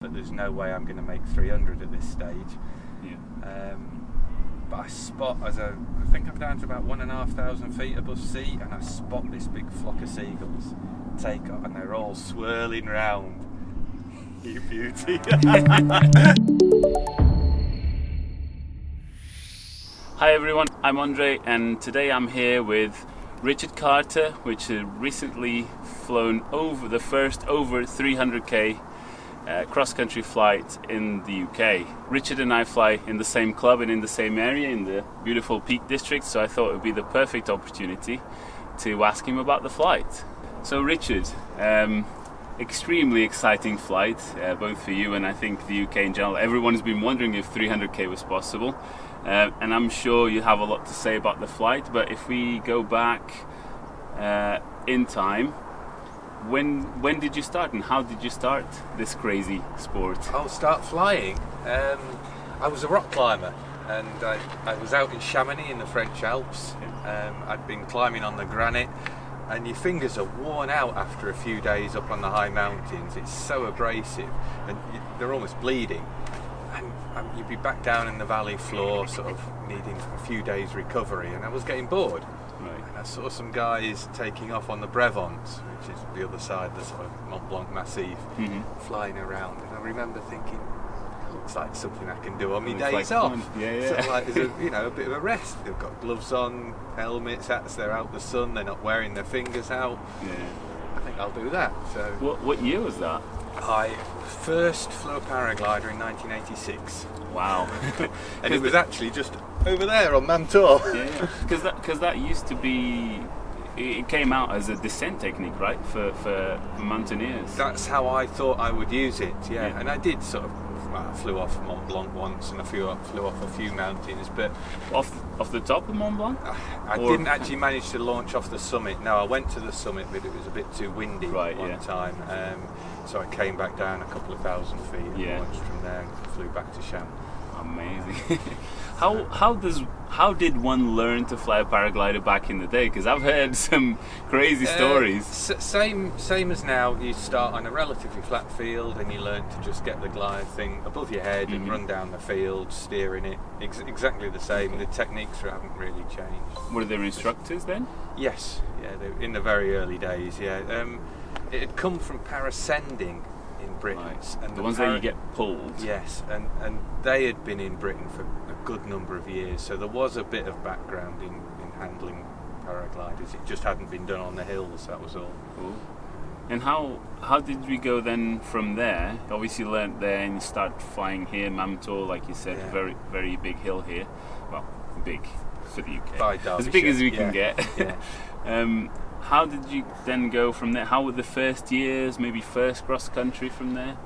but there's no way I'm going to make 300 at this stage. Yeah. But I spot, I think I'm down to about 1,500 feet above sea, and I spot this big flock of seagulls take off, and they're all swirling round. You beauty. Hi everyone, I'm Andre, and today I'm here with Richard Carter, which has recently flown over the first over 300k cross-country flight in the UK. Richard and I fly in the same club and in the same area in the beautiful Peak District, so I thought it would be the perfect opportunity to ask him about the flight. So Richard, extremely exciting flight, both for you and I think the UK in general. Everyone has been wondering if 300k was possible, and I'm sure you have a lot to say about the flight, but if we go back in time, when did you start and how did you start this crazy sport? I'll start flying. I was a rock climber, and I was out in Chamonix in the French Alps. I'd been climbing on the granite, and your fingers are worn out after a few days up on the high mountains. It's so abrasive, and they're almost bleeding. And you'd be back down in the valley floor, sort of needing a few days recovery, and I was getting bored. Right. And I saw some guys taking off on the Brevant, which is the other side, the sort of Mont Blanc Massif, flying around. And I remember thinking, looks like something I can do on my days off. Yeah. Sort of like there's a bit of a rest. They've got gloves on, helmets, hats. They're out in the sun. They're not wearing their fingers out. Yeah. I think I'll do that. So What year was that? I first flew a paraglider in 1986. Wow. And it was actually just over there on Mantour. Yeah, because that used to be, it came out as a descent technique, right, for mountaineers. That's how I thought I would use it, yeah. And I did sort of, I flew off Mont Blanc once, and flew off a few mountains, but off the top of Mont Blanc? I didn't actually manage to launch off the summit. No, I went to the summit, but it was a bit too windy one time. So I came back down a couple of thousand feet and launched from there and flew back to Chamonix. Amazing. How did one learn to fly a paraglider back in the day? Because I've heard some crazy stories. Same as now. You start on a relatively flat field and you learn to just get the glide thing above your head and run down the field, steering it. Exactly the same. The techniques haven't really changed. Were there instructors then? Yes. Yeah. In the very early days. Yeah. It had come from parascending in Britain. Right. And the ones that you get pulled. Yes, and they had been in Britain for a good number of years, so there was a bit of background in handling paragliders. It just hadn't been done on the hills, that was all. Cool. And how did we go then from there? Obviously you learnt there and you start flying here, Mantour, like you said, very, very big hill here. Well, big for the UK. As big as we can get. Yeah. How did you then go from there? How were the first years, maybe first cross-country from there?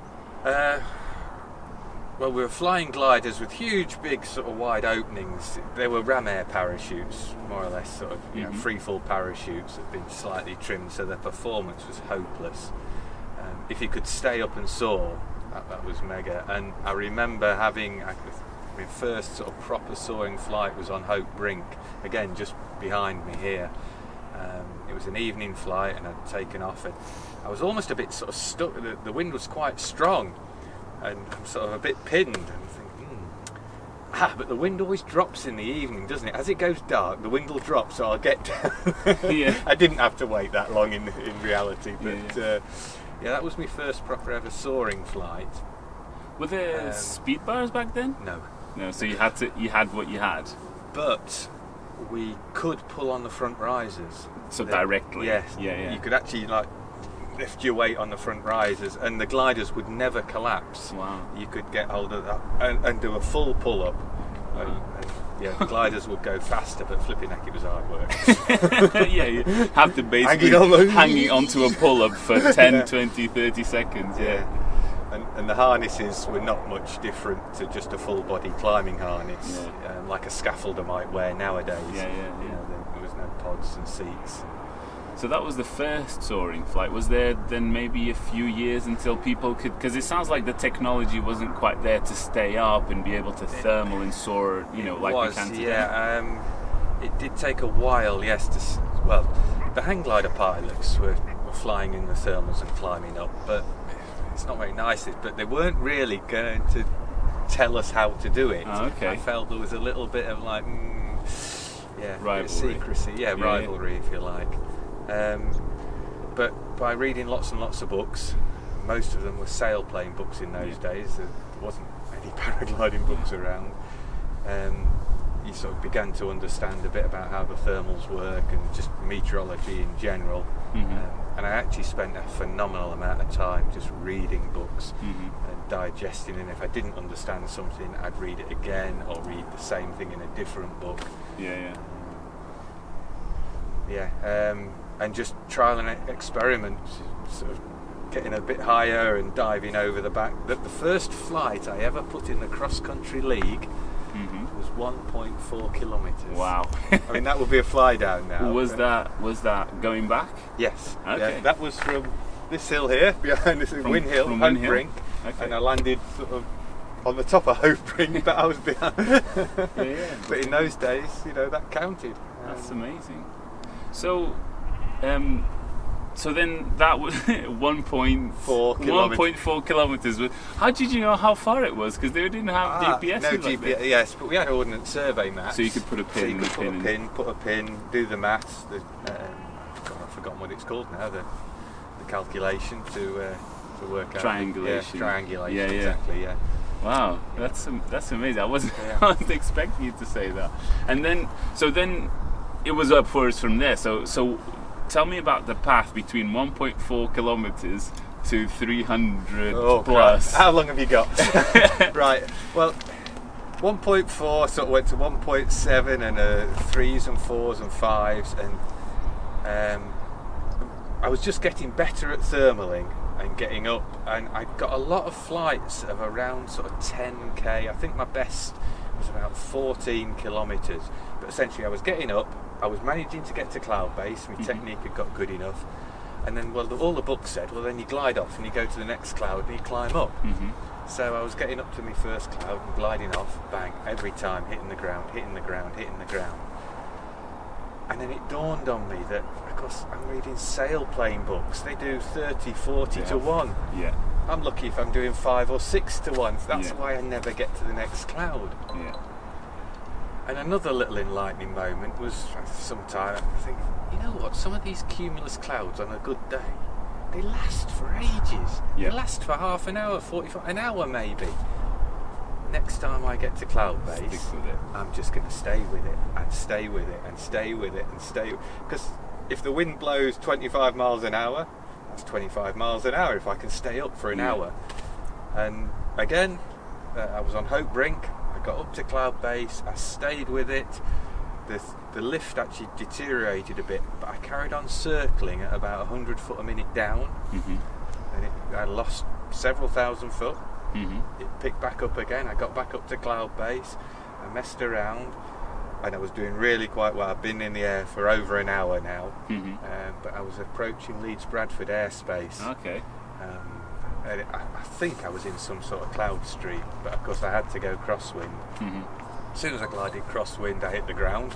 Well, we were flying gliders with huge, big, sort of wide openings. They were ram air parachutes, more or less, sort of free-fall parachutes that had been slightly trimmed, so their performance was hopeless. If you could stay up and soar, that was mega. And I remember having my first sort of proper soaring flight was on Hope Brink, again, just behind me here. It was an evening flight and I'd taken off, and I was almost a bit sort of stuck. The wind was quite strong and I'm sort of a bit pinned and thinking, but the wind always drops in the evening, doesn't it? As it goes dark, the wind will drop, so I'll get down. I didn't have to wait that long in reality, but that was my first proper ever soaring flight. Were there speed bars back then? No, so you had what you had. But we could pull on the front risers. So directly? Yes. Yeah. You could actually lift your weight on the front risers, and the gliders would never collapse. Wow. You could get hold of that and do a full pull-up. The gliders would go faster, but flipping heck, it was hard work. You have to basically hanging onto a pull-up for 10, 20, 30 seconds. Yeah. And the harnesses were not much different to just a full-body climbing harness, like a scaffolder might wear nowadays. Yeah. There was no pods and seats. So that was the first soaring flight. Was there then maybe a few years until people could, because it sounds like the technology wasn't quite there to stay up and be able to thermal and soar, like we can today? Yeah, it did take a while, yes. The hang glider pilots were flying in the thermals and climbing up, but it's not very nice, but they weren't really going to tell us how to do it. Oh, okay. I felt there was a little bit of like, rivalry. Secrecy, rivalry, if you like. But by reading lots and lots of books, most of them were sailplane books in those days. There wasn't any paragliding books around. You sort of began to understand a bit about how the thermals work and just meteorology in general. And I actually spent a phenomenal amount of time just reading books and digesting, and if I didn't understand something, I'd read it again or read the same thing in a different book. And just trial and experiment, sort of getting a bit higher and diving over the back. The first flight I ever put in the cross-country league was 1.4 kilometres. Wow. I mean, that would be a fly down now. Was that going back? Yes. Okay. Yeah, that was from this hill here, behind this Win Hill, Hope Brink, and I landed sort of on the top of Hope Brink, but I was behind. But in those days, that counted. That's amazing. So then that was 1.4 kilometres. How did you know how far it was? Because they didn't have GPS. No GPS, yes, but we had ordnance survey maps. So you could put a pin. Put a pin, do the maths. I've forgotten what it's called now. The calculation to work out. Triangulation. Triangulation. Yeah. Exactly. Yeah. Wow, that's amazing. I wasn't expecting you to say that. And then it was upwards from there. So tell me about the path between 1.4 kilometres to 300 plus. How long have you got? Right. Well, 1.4 sort of went to 1.7 and 3s and 4s and 5s, and I was just getting better at thermaling and getting up, and I got a lot of flights of around sort of 10k. I think my best was about 14 kilometres, but essentially I was getting up, I was managing to get to Cloudbase, my technique had got good enough, and then all the books said, well then you glide off and you go to the next cloud and you climb up. So I was getting up to my first cloud and gliding off, bang, every time hitting the ground. And then it dawned on me that, of course, I'm reading sailplane books. They do 30, 40 to 1. Yeah. I'm lucky if I'm doing 5 or 6 to 1. That's why I never get to the next cloud. Yeah. And another little enlightening moment was sometime I think, you know what, some of these cumulus clouds on a good day, they last for ages. Yeah. They last for half an hour, 45, an hour maybe. Next time I get to Cloudbase, stick with it. I'm just going to stay with it and stay with it and stay with it and stay. Because if the wind blows 25 miles an hour, that's 25 miles an hour if I can stay up for an hour. And again, I was on Hope Brink, I got up to Cloudbase, I stayed with it. The lift actually deteriorated a bit, but I carried on circling at about 100 foot a minute down, and I lost several thousand foot. It picked back up again. I got back up to Cloudbase, I messed around, and I was doing really quite well. I've been in the air for over an hour now, but I was approaching Leeds Bradford airspace. Okay. And I think I was in some sort of cloud stream, but of course I had to go crosswind. As soon as I glided crosswind, I hit the ground,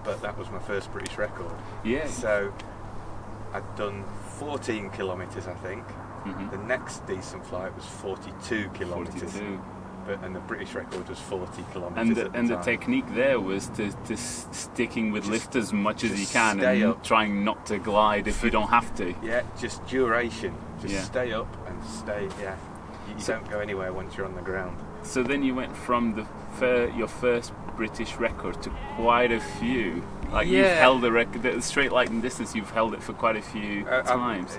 but that was my first British record. Yeah. So I'd done 14 kilometres, I think. The next decent flight was 42 kilometres. 42. And the British record was 40 kilometres. And the technique there was to sticking with lift as much as you can and trying not to glide if you don't have to. Yeah, just duration. Just stay up and stay. Yeah, you don't go anywhere once you're on the ground. So then you went from your first British record to quite a few. Like you've held the record, the straight line distance. You've held it for quite a few times.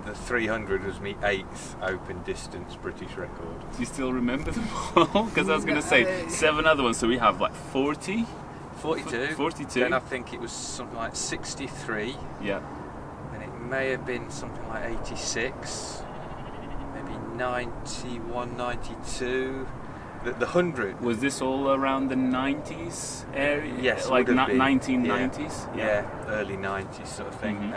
The 300 was my 8th open distance British record. Do you still remember them all? Because I was going to say 7 other ones, so we have like 40? 42. 42. Then I think it was something like 63. Yeah. And it may have been something like 86. Maybe 91, 92. The 100. Was this all around the 90s area? Yes. Like 1990s? Yeah, early 90s sort of thing.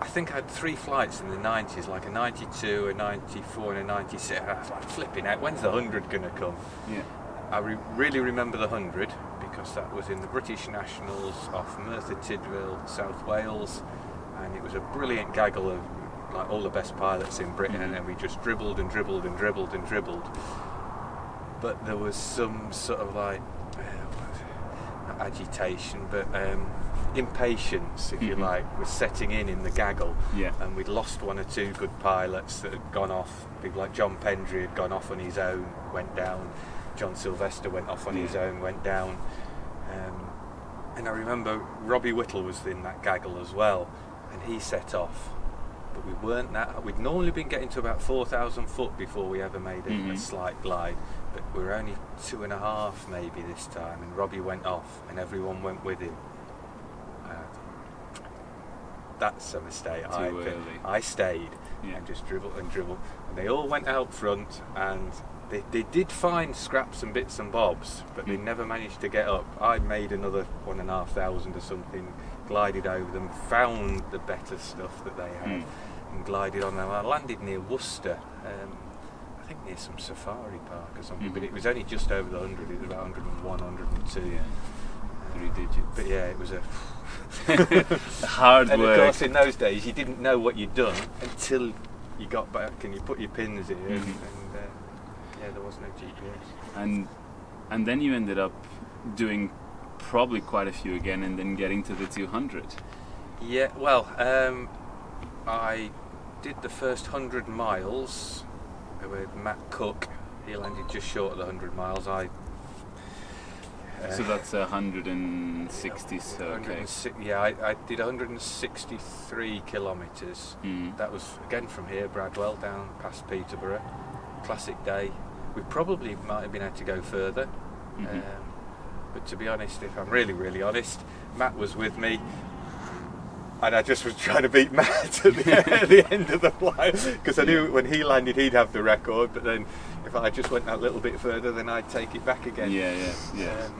I think I had 3 flights in the 90s, like a 92, a 94 and a 96. I was like flipping out, when's the 100 going to come? Yeah. I really remember the 100 because that was in the British Nationals off Merthyr Tydfil, South Wales, and it was a brilliant gaggle of like all the best pilots in Britain, and then we just dribbled and dribbled and dribbled and dribbled. But there was some sort of like not agitation, but impatience, if you like, was setting in the gaggle. Yeah. And we'd lost one or two good pilots that had gone off. People like John Pendry had gone off on his own, went down. John Sylvester went off on his own, went down. And I remember Robbie Whittle was in that gaggle as well, and he set off. But we weren't that. We'd normally been getting to about 4,000 foot before we ever made a slight glide. But we were only 2.5 maybe this time, and Robbie went off, and everyone went with him. That's a mistake. I stayed and just dribbled and dribbled, and they all went out front, and they did find scraps and bits and bobs, but they never managed to get up. I made another 1,500 or something, glided over them, found the better stuff that they had, and glided on them. I landed near Worcester, I think near some safari park or something, but it was only just over the 100. It was about 101, 102. Yeah. 3 digits. But yeah, it was a hard and work. of course, in those days, you didn't know what you'd done until you got back and you put your pins in, and there was no GPS. And then you ended up doing probably quite a few again, and then getting to the 200. Yeah, well, I did the first 100 miles with Matt Cook. He landed just short of the 100 miles. So that's 160. So okay. Yeah, I did 163 kilometres. That was again from here, Bradwell, down past Peterborough. Classic day. We probably might have been able to go further, but to be honest, if I'm really, really honest, Matt was with me, and I just was trying to beat Matt at the end of the flight, because I knew when he landed he'd have the record, but then if I just went that little bit further, then I'd take it back again. Yeah.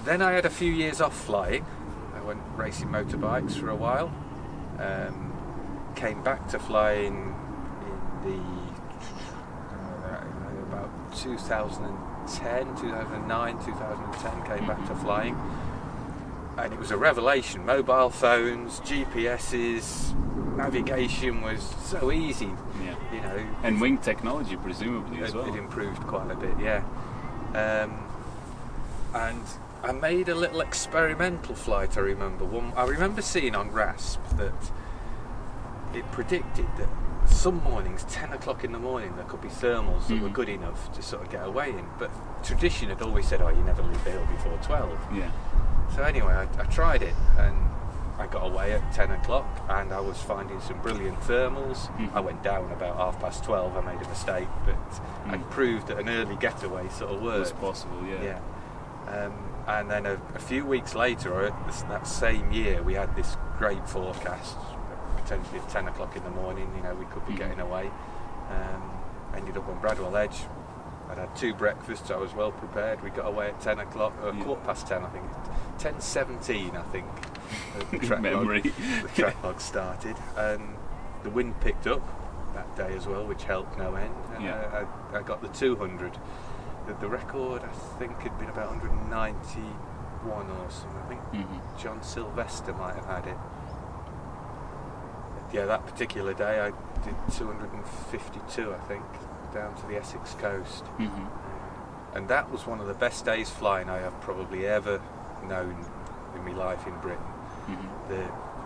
Then I had a few years off flying. I went racing motorbikes for a while. Came back to flying in about 2010, 2009, 2010. Came back to flying, and it was a revelation. Mobile phones, GPSs, navigation was so easy. Yeah. You know. And wing technology, presumably as well. It improved quite a bit. Yeah. And I made a little experimental flight, I remember seeing on RASP that it predicted that some mornings, 10 o'clock in the morning, there could be thermals that were good enough to sort of get away in. But tradition had always said, you never leave the hill before 12. Yeah. So anyway, I tried it, and I got away at 10 o'clock, and I was finding some brilliant thermals. I went down about 12:30, I made a mistake, but I proved that an early getaway sort of worked. It was possible, yeah. And then a few weeks later, that same year, we had this great forecast, potentially at 10 o'clock in the morning, we could be getting away. Ended up on Bradwell Edge. I'd had 2 breakfasts, I was well prepared. We got away at 10 o'clock, 10:15, I think. 10:17, I think. The track log started, and the wind picked up that day as well, which helped no end. And I got the 200. The record, I think, had been about 191 or something. I think John Sylvester might have had it. Yeah, that particular day I did 252, I think, down to the Essex coast. And that was one of the best days flying I have probably ever known in my life in Britain.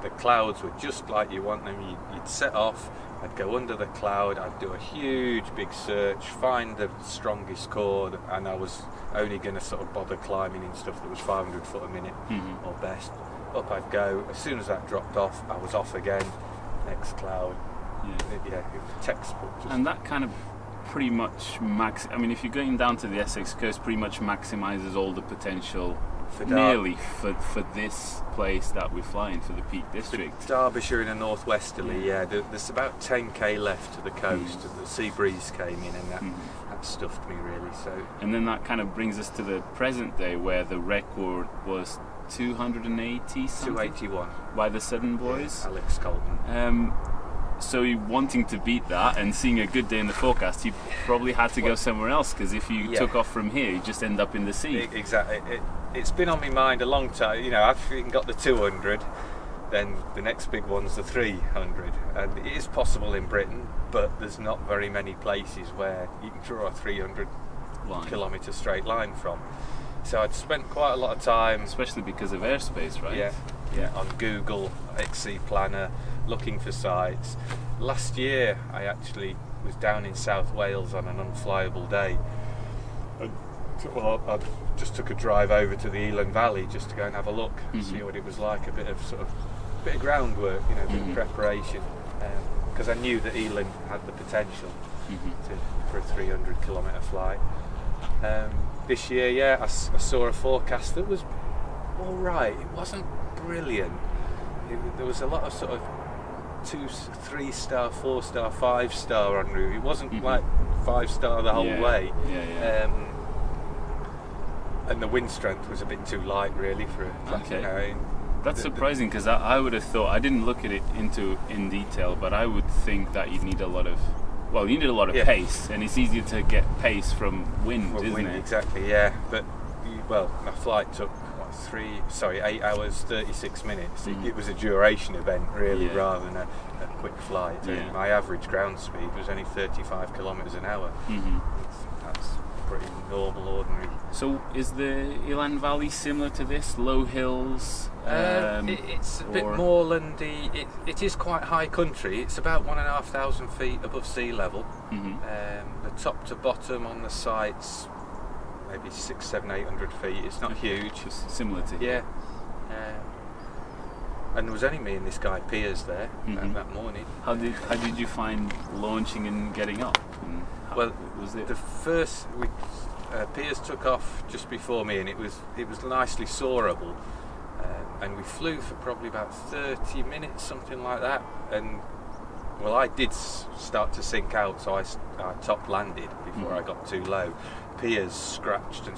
The clouds were just like you want them. You'd set off, I'd go under the cloud, I'd do a huge big search, find the strongest chord, and I was only going to sort of bother climbing in stuff that was 500 foot a minute or best. Up I'd go. As soon as that dropped off, I was off again. Next cloud. It was textbook. And that kind of pretty much if you're going down to the Essex coast, pretty much maximizes all the potential for this place that we're flying, for the Peak District. For Derbyshire in a northwesterly, there's about 10k left to the coast, and the sea breeze came in, and that stuffed me really. So. And then that kind of brings us to the present day, where the record was 280 something? 281. By the Southern boys. Yeah, Alex Colton. So wanting to beat that and seeing a good day in the forecast, you probably had to go somewhere else, because if you took off from here, you just end up in the sea. Exactly. It's been on my mind a long time. I've even got the 200, then the next big one's the 300, and it is possible in Britain, but there's not very many places where you can draw a 300 kilometre straight line from. So I'd spent quite a lot of time, especially because of airspace, right? Yeah, on Google, XC Planner, looking for sites. Last year I actually was down in South Wales on an unflyable day. I just took a drive over to the Elan Valley just to go and have a look, see what it was like, a bit of groundwork, a bit of preparation, because I knew that Elan had the potential for a 300 kilometre flight. This year, I saw a forecast that was all right. It wasn't brilliant. There was a lot of sort of 2, 3-star, 4-star, 5-star en route. It wasn't like 5-star the whole way. And the wind strength was a bit too light, really, for a That's surprising, because I would have thought, I didn't look at it in detail, but I would think that you'd need a lot of pace, and it's easier to get pace from wind, isn't it? Exactly, yeah. But my flight took 8 hours 36 minutes. It was a duration event, really, rather than a quick flight. And my average ground speed was only 35 kilometres an hour. That's pretty normal, ordinary. So is the Elan Valley similar to this? Low hills? It's a bit moorlandy. It is quite high country. It's about 1,500 feet above sea level. The top to bottom on the sites, maybe 600, 700, 800 feet. It's not huge. Just similar to here. And there was only me and this guy Pierre there that morning. How did you find launching and getting up? And was it? The first Pierre took off just before me, and it was nicely soarable. And we flew for probably about 30 minutes, something like that. And I did start to sink out, so I top landed before I got too low. Pierre scratched and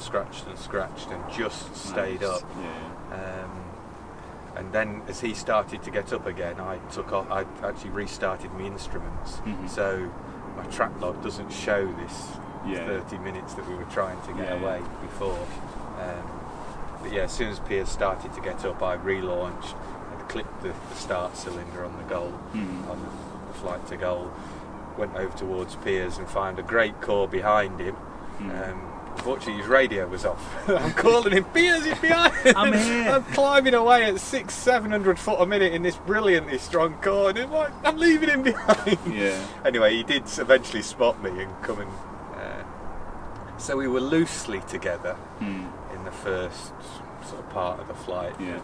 just stayed up. And then as he started to get up again, I took off. I actually restarted my instruments, so my track log doesn't show this 30 minutes that we were trying to get away before. But as soon as Pierre started to get up, I relaunched and clipped the start cylinder on the goal, on the flight to goal. Went over towards Pierre's and found a great core behind him. Unfortunately, his radio was off. I'm calling him, Pierre, he's behind. I'm here. I'm climbing away at 600-700 foot a minute in this brilliantly strong core, and I'm leaving him behind. Anyway, he did eventually spot me and come and. So we were loosely together in the first sort of part of the flight. Did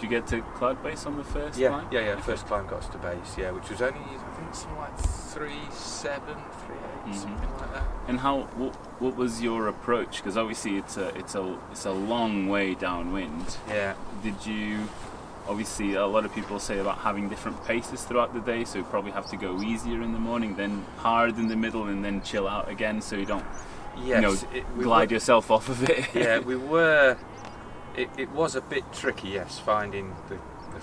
you get to Cloudbase on the first climb? Yeah. First climb got us to base. Which was only, I think, something like 3.7, 3.8, something like that. And what was your approach? Because obviously it's a long way downwind. Did you? Obviously, a lot of people say about having different paces throughout the day, so you probably have to go easier in the morning, then hard in the middle, and then chill out again, so you don't. Glide yourself off of it. We were. It was a bit tricky, finding the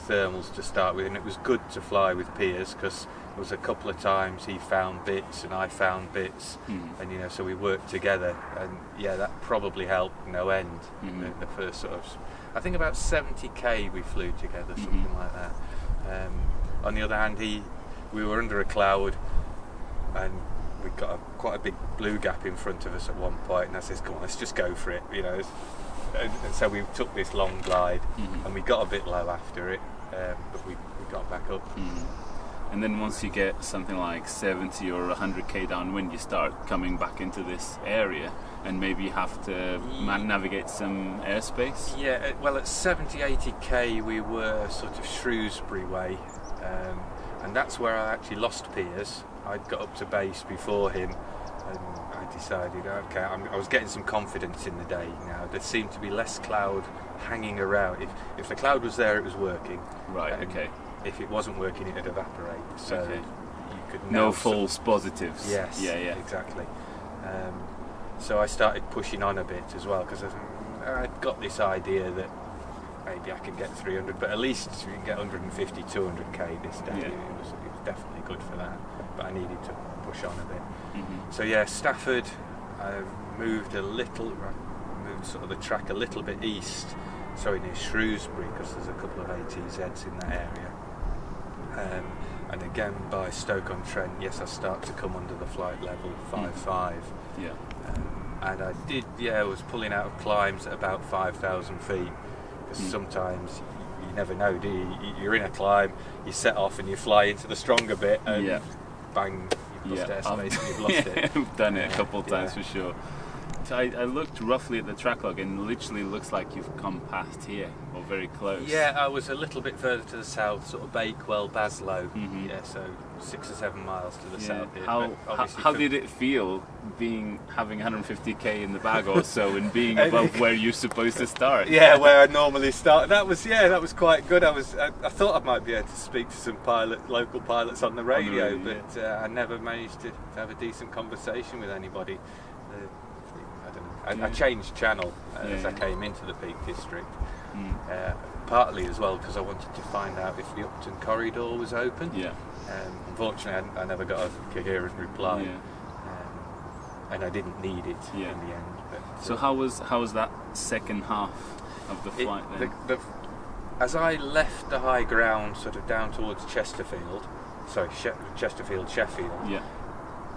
thermals to start with, and it was good to fly with Piers because there was a couple of times he found bits and I found bits, and so we worked together, and that probably helped no end. The first sort of, I think about 70k we flew together, something like that. On the other hand, we were under a cloud, and we got quite a big blue gap in front of us at one point, and I says, come on, let's just go for it, and so we took this long glide, and we got a bit low after it, but we got back up. And then once you get something like 70 or 100k downwind, you start coming back into this area, and maybe you have to navigate some airspace. At 70, 80k we were sort of Shrewsbury way, and that's where I actually lost Piers. I'd got up to base before him, and I decided, okay, I was getting some confidence in the day now. There seemed to be less cloud hanging around. If the cloud was there, it was working. Right, okay. If it wasn't working, it'd evaporate. So you could no false positives. Yes, exactly. So I started pushing on a bit as well, because I'd got this idea that maybe I could get 300, but at least we can get 150, 200k this day. It was definitely good for that, but I needed to push on a bit. So Stafford, I moved sort of the track a little bit east, near Shrewsbury, because there's a couple of ATZs in that area. And again by Stoke-on-Trent, yes, I start to come under the flight level 5.5. Yeah. And I was pulling out of climbs at about 5,000 feet, because sometimes you never know, do you? You're in a climb, you set off and you fly into the stronger bit, and bang, you've lost airspace and you've lost it. I've done it a couple of times for sure. So I looked roughly at the track log, and it literally looks like you've come past here, or very close. Yeah, I was a little bit further to the south, sort of Bakewell, Baslow. Yeah, so 6 or 7 miles to the south here. How did it feel having 150k in the bag or so, and being above where you're supposed to start? Yeah, where I normally start. That was quite good. I thought I might be able to speak to some local pilots on the radio, but I never managed to have a decent conversation with anybody. I changed channel as I came into the Peak District, partly as well because I wanted to find out if the Upton corridor was open. Unfortunately, I never got a coherent reply, and I didn't need it in the end. But, so how was that second half of the flight then? As I left the high ground, sort of down towards Sheffield.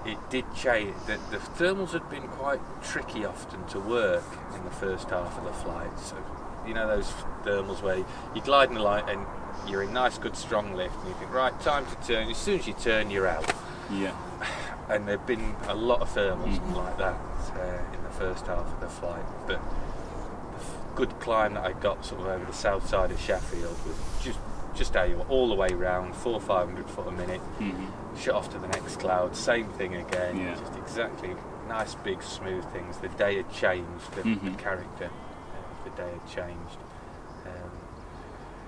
It did change. The thermals had been quite tricky often to work in the first half of the flight. So, you know those thermals where you glide in the light and you're in nice, good, strong lift, and you think, right, time to turn. As soon as you turn, you're out. Yeah. And there've been a lot of thermals like that in the first half of the flight. But the good climb that I got sort of over the south side of Sheffield was just how you were, all the way round, 400-500 foot a minute. Shut off to the next cloud, same thing again, just exactly nice big smooth things. The day had changed, the character of the day had changed.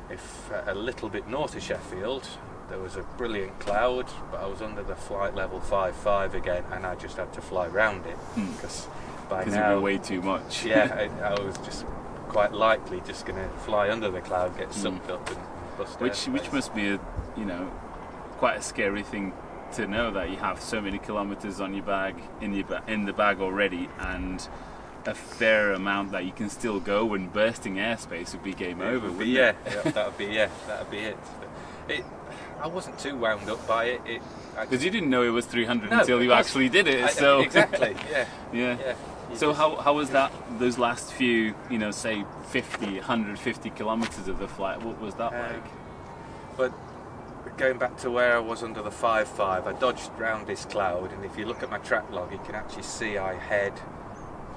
If a little bit north of Sheffield there was a brilliant cloud, but I was under the flight level 5.5 again, and I just had to fly round it because by now it'd be way too much. I was just quite likely just going to fly under the cloud, get sucked up and bust which must be quite a scary thing to know, that you have so many kilometers on your bag, in the bag already, and a fair amount that you can still go, and bursting airspace would be game over. That'd be it. I wasn't too wound up by it. Because you didn't know it was 300 until you actually did it. So exactly. Yeah. So how was that? Those last few, say 150 kilometers of the flight. What was that like? But going back to where I was under the 5.5, I dodged round this cloud, and if you look at my track log, you can actually see I head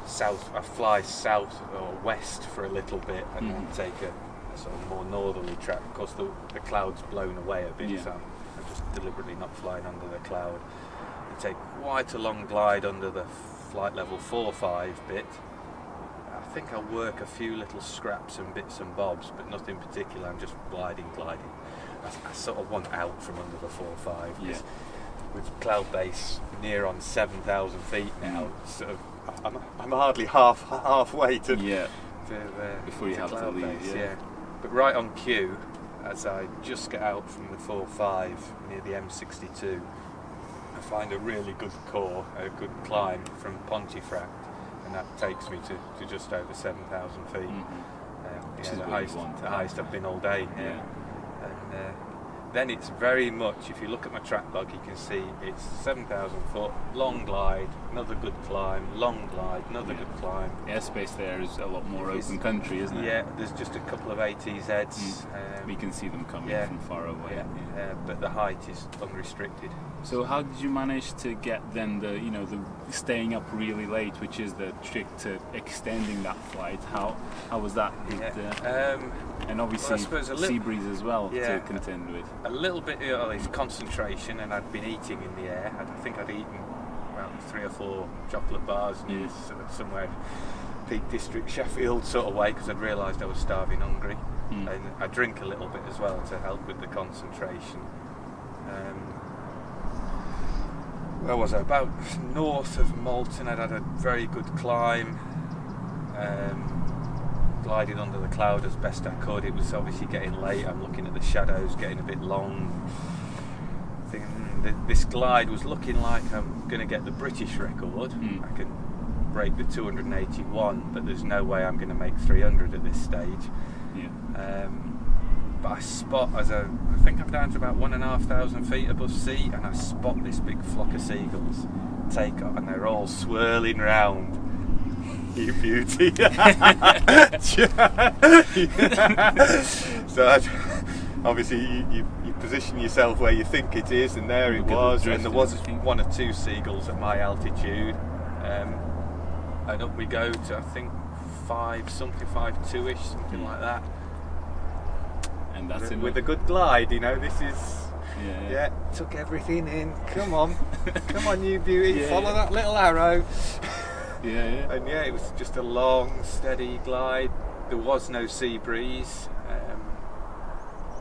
south. I fly south or west for a little bit, and then take a sort of more northerly track. Of course, the cloud's blown away a bit, so I'm just deliberately not flying under the cloud. And take quite a long glide under the flight level 4.5 bit. I think I'll work a few little scraps and bits and bobs, but nothing particular. I'm just gliding. I sort of want out from under the 4.5. Yeah. With Cloudbase near on 7,000 feet now, sort of, I'm hardly halfway to before you have to leave. Yeah. But right on cue, as I just get out from the 4.5 near the M62, I find a really good a good climb from Pontefract, and that takes me to just over 7,000 feet. Which is the highest I've been all day. And then it's very much, if you look at my track log, you can see it's 7,000 foot, long glide, another good climb, long glide, another good climb. Airspace there is a lot more open country, isn't it? Yeah, there's just a couple of ATZs. We can see them coming from far away. But the height is unrestricted. So how did you manage to get then the staying up really late, which is the trick to extending that flight? How was that? And obviously sea breeze as well to contend with. A little bit of concentration, and I'd been eating in the air. I think I'd eaten about 3 or 4 chocolate bars near somewhere Peak District, Sheffield sort of way, because I'd realised I was starving hungry. And I drink a little bit as well to help with the concentration. Where was I? About north of Malton. I'd had a very good climb. Glided under the cloud as best I could. It was obviously getting late. I'm looking at the shadows getting a bit long. Thinking this glide was looking like I'm going to get the British record. I can break the 281, but there's no way I'm going to make 300 at this stage. Yeah. But I spot, I think I'm down to about 1,500 feet above sea, and I spot this big flock of seagulls take off, and they're all swirling round. You beauty. So obviously you position yourself where you think it is, and there it was, and there was 1 or 2 seagulls at my altitude, and up we go to I think 5.2ish, something like that. And that's with a good glide, you know. This is yeah. Took everything in. Come on, you beauty, follow that little arrow. Yeah. And it was just a long, steady glide. There was no sea breeze.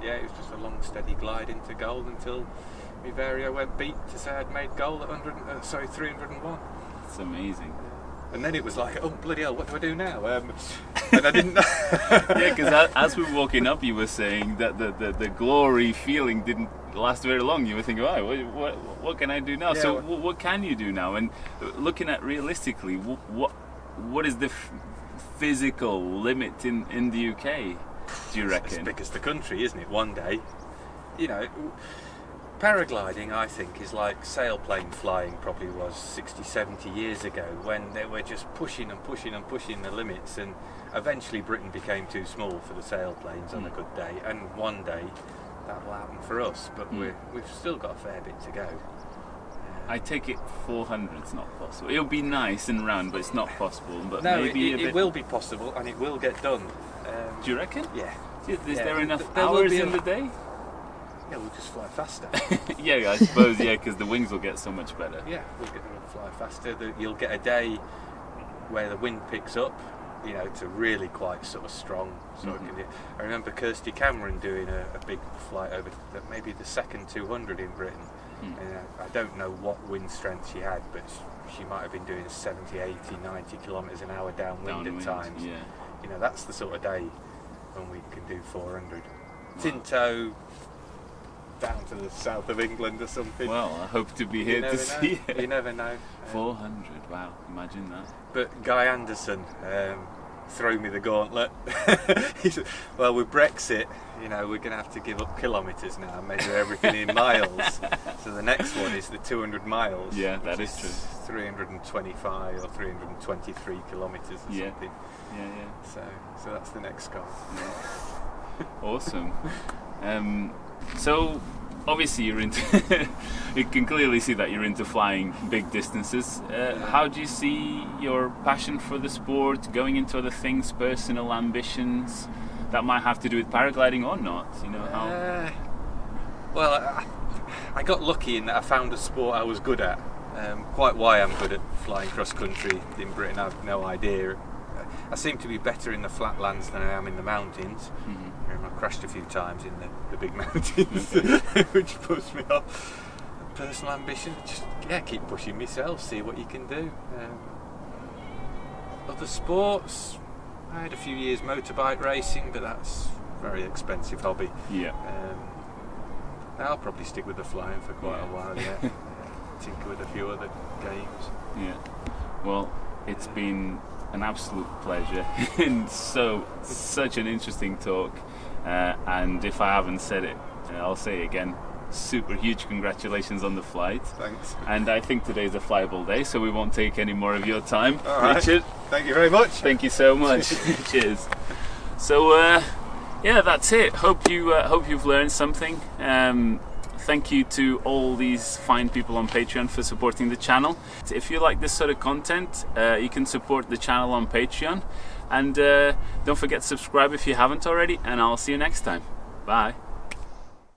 It was just a long, steady glide into goal until my vario went beep to say I'd made goal at 301. It's amazing. And then it was like, oh bloody hell, what do I do now? And I didn't know. Yeah, because as we were walking up, you were saying that the glory feeling didn't last very long. You were thinking, what can I do now? So what can you do now? And looking at realistically, what is the physical limit in the UK? Do you reckon? It's as big as the country, isn't it? One day, paragliding, I think, is like sailplane flying probably was 60, 70 years ago, when they were just pushing the limits, and eventually Britain became too small for the sailplanes on a good day, and one day that will happen for us, but we've still got a fair bit to go. I take it 400's not possible. It'll be nice and round, but it's not possible. But no, maybe it will be possible, and it will get done. Do you reckon? Yeah. Is there enough hours in the day? Yeah, we'll just fly faster. Yeah, I suppose, because the wings will get so much better. Yeah, we'll fly faster. You'll get a day where the wind picks up, to really quite sort of strong. I remember Kirsty Cameron doing a big flight over maybe the second 200 in Britain. And I don't know what wind strength she had, but she might have been doing 70, 80, 90 kilometres an hour downwind at times. Yeah. That's the sort of day when we can do 400. Tinto, down to the south of England or something. Well, I hope to be here to see it. You never know. 400, wow, imagine that. But Guy Anderson threw me the gauntlet. He said, well, with Brexit, we're going to have to give up kilometres now and measure everything in miles. So the next one is the 200 miles. Yeah, that is true. 325 or 323 kilometres or something. Yeah. So that's the next goal. Yeah. Awesome. So obviously you're into you can clearly see that you're into flying big distances. How do you see your passion for the sport going into other things, personal ambitions that might have to do with paragliding or not? How? Well, I got lucky in that I found a sport I was good at. Quite why I'm good at flying cross country in Britain, I've no idea. I seem to be better in the flatlands than I am in the mountains. I crashed a few times in the big mountains, which puts me off. Personal ambition, just keep pushing myself, see what you can do. Other sports, I had a few years motorbike racing, but that's a very expensive hobby. Yeah. I'll probably stick with the flying for quite a while. Tinker with a few other games. Yeah. Well, it's been an absolute pleasure and such an interesting talk, and if I haven't said it, I'll say it again, super huge congratulations on the flight. Thanks. And I think today's a flyable day, so we won't take any more of your time. All right. Richard, thank you very much. Thank you so much. Cheers. So that's it. Hope you've learned something. Thank you to all these fine people on Patreon for supporting the channel. If you like this sort of content, you can support the channel on Patreon. And don't forget to subscribe if you haven't already, and I'll see you next time. Bye.